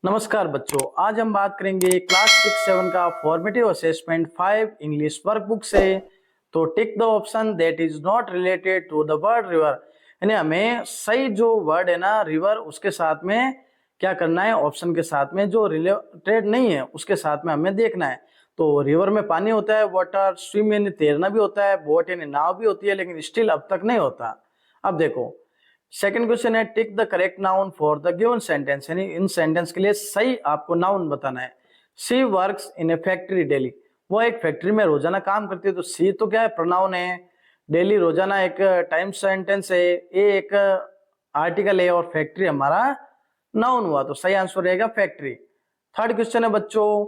नमस्कार बच्चों, आज हम बात करेंगे क्लास 6-7 का फॉर्मेटिव असेसमेंट 5 इंग्लिश वर्कबुक से। तो tick the option that is not related to the word river, यानी हमें सही जो वर्ड है ना रिवर उसके साथ में क्या करना है, ऑप्शन के साथ में जो रिलेटेड नहीं है उसके साथ में हमें देखना है। तो रिवर में पानी होता है, वाटर, स्विम यानी तैरना भी होता है, बोट यानी नाव भी होती है, लेकिन स्टिल अब तक नहीं होता। अब देखो सेकंड क्वेश्चन है, टिक the correct noun for the given sentence, यानी इन सेंटेंस के लिए सही आपको नाउन बताना है। She works in a factory daily, वो एक फैक्ट्री में रोजाना काम करती है। तो सी तो क्या है, प्रोनाउन है, डेली रोजाना एक टाइम सेंटेंस है, ए एक आर्टिकल है और फैक्ट्री हमारा नाउन हुआ। तो सही आंसर रहेगा फैक्ट्री। थर्ड क्वेश्चन है बच्चों,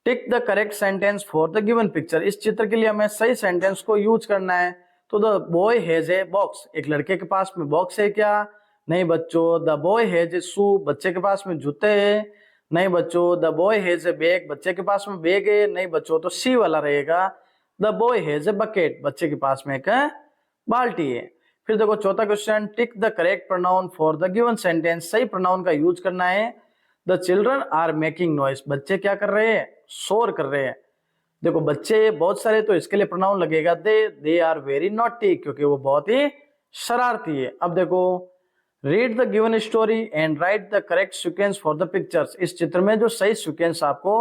टिक the correct sentence for the given picture, इस चित्र के लिए हमें सही सेंटेंस को यूज करना है। तो the boy has a box, एक लड़के के पास में बॉक्स है क्या? नहीं बच्चों। द बॉय हैज ए शू, बच्चे के पास में जूते हैं। नहीं बच्चों। The boy has a bag, बच्चे के पास में बैग है। नहीं बच्चों, तो सी वाला रहेगा। The boy has a bucket, बच्चे के पास में एक बाल्टी है। फिर देखो चौथा question, tick the correct pronoun for the given sentence, सही प्रोनाउन का यूज करना है। The children are making noise, बच्चे क्या कर रहे हैं? शोर कर रहे हैं। देखो बच्चे बहुत सारे, तो इसके लिए प्रोनाउन लगेगा दे आर वेरी नॉटी, क्योंकि वो बहुत ही शरारती है। अब देखो, read the given story and right the correct sequence for the pictures, इस चित्र में जो सही सीक्वेंस आपको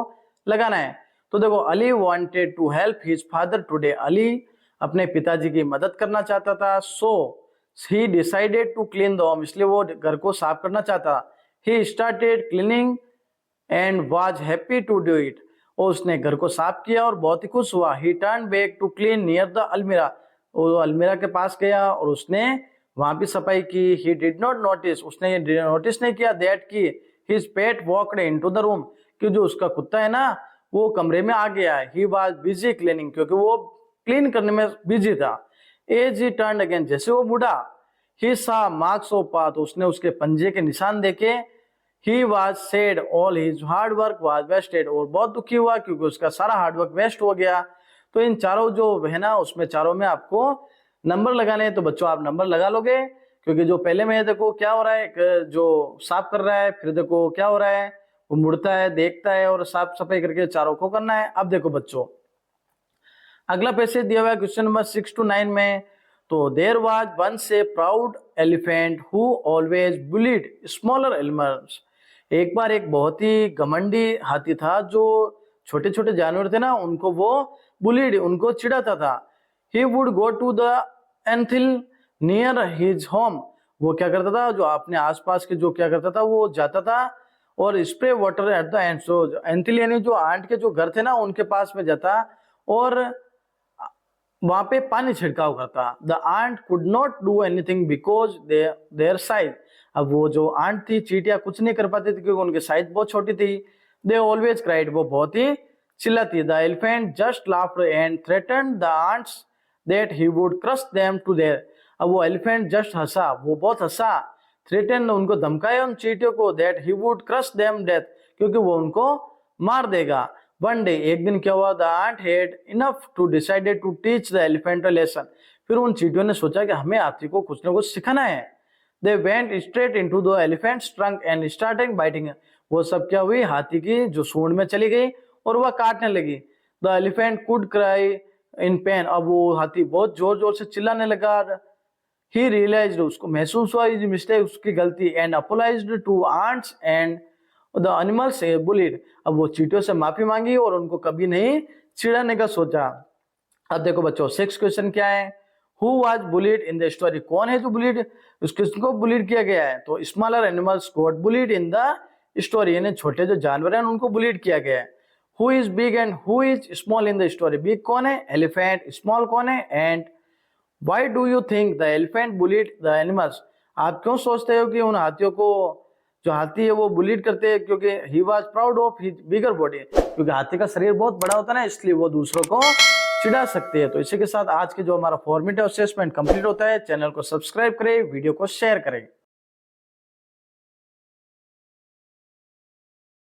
लगाना है। तो देखो, Ali wanted to help his father today, Ali अपने पिताजी की मदद करना चाहता था। So he decided to clean the home, इसलिए वो घर को साफ करना चाहता। He started cleaning and was happy to do it, और उसने घर को साफ किया और बहुत ही खुश हुआ। He turn back to clean near the almirah, वो अलमीरा के पास गया और उसने वहां भी सफाई की। ही डिड नॉट नोटिस, उसने नोटिस नहीं किया दैट की his pet walked into the room, कि जो उसका कुत्ता है ना वो कमरे में आ गया। ही वाज बिजी क्लीनिंग, क्योंकि वो क्लीन करने में बिजी था। एज ही टर्न अगेन, जैसे वो बूढ़ा, ही सा मार्क्स ऑफ पाथ, उसने उसके पंजे के निशान देखे। He was sad all his hard work was wasted, और बहुत दुखी हुआ क्योंकि उसका सारा हार्ड वर्क वेस्ट हो गया। तो इन चारों जो है ना, उसमें चारों में आपको नंबर लगाने हैं। तो बच्चों आप नंबर लगा लोगे, क्योंकि जो पहले में देखो क्या हो रहा है, एक जो साफ कर रहा है, फिर देखो क्या हो रहा है, वो मुड़ता है, देखता है और साफ सफाई करके चारों को करना है। अब देखो बच्चों, अगला पैसेज दिया हुआ है क्वेश्चन नंबर 6 to 9 में। तो there was once a proud elephant who always bullied smaller animals, एक बार एक बहुत ही घमंडी हाथी था जो छोटे छोटे जानवर थे ना उनको वो बुलिड, उनको चिढ़ाता था। He would go to the anthill near his home, वो क्या करता था, जो अपने आसपास के जो क्या करता था वो जाता था और spray water at the end, so anthill यानी जो आंट के जो घर थे ना उनके पास में जाता और वहां पे पानी छिड़काव करता। The ant could not do anything because their size, अब वो जो आंट थी, चींटियां कुछ नहीं कर पाती थी क्योंकि उनकी साइज बहुत छोटी थी। दे ऑलवेज क्राइड, वो बहुत ही चिल्लाती। The elephant just laughed and threatened the ants that he would crush them to there, अब वो एलिफेंट जस्ट हंसा, वो बहुत हंसा, थ्रेटन उनको धमकाया उन चींटियों को, that he would crush them death, क्योंकि वो उनको मार देगा। वन डे, एक दिन क्या हुआ, the ant had enough to decided to teach the elephant a lesson, फिर उन चींटियों ने सोचा कि हमें हाथी को कुछ ना कुछ सिखाना है। They went straight into the elephants trunk and started biting, वो सब क्या हुई, हाथी की जो सूंड में चली गई और वह काटने लगी। The elephant could cry in pen, अब वो हाथी बहुत जोर जोर से चिल्लाने लगा। ही रियलाइज्ड, उसको महसूस हुआ इज मिस्टेक, उसकी गलती, and apologized to ants and the animals bullied, अब वो चींटियों से माफी मांगी और उनको कभी नहीं चिढ़ाने का सोचा। अब देखो बच्चों, 6 क्वेश्चन क्या है, who was bullied in the story, कौन है जो बुलिड, किसको बुलिड किया गया है? तो smaller animals got bullied in the story, यानी छोटे जो जानवर हैं उनको बुलिड किया गया है। Who is big and who is small in the story, big कौन है? एलिफेंट, स्मॉल कौन है? And why do you think the elephant bullied the animals, आप क्यों सोचते हो कि उन हाथियों को, जो हाथी है वो बुलिड करते हैं? क्योंकि he was proud of his bigger body, क्योंकि हाथी का शरीर बहुत बड़ा होता है ना, इसलिए वो दूसरों को चिढ़ा सकते हैं। तो इसी के साथ आज के जो हमारा फॉर्मेटिव असेसमेंट कंप्लीट होता है। चैनल को सब्सक्राइब करें, वीडियो को शेयर करें।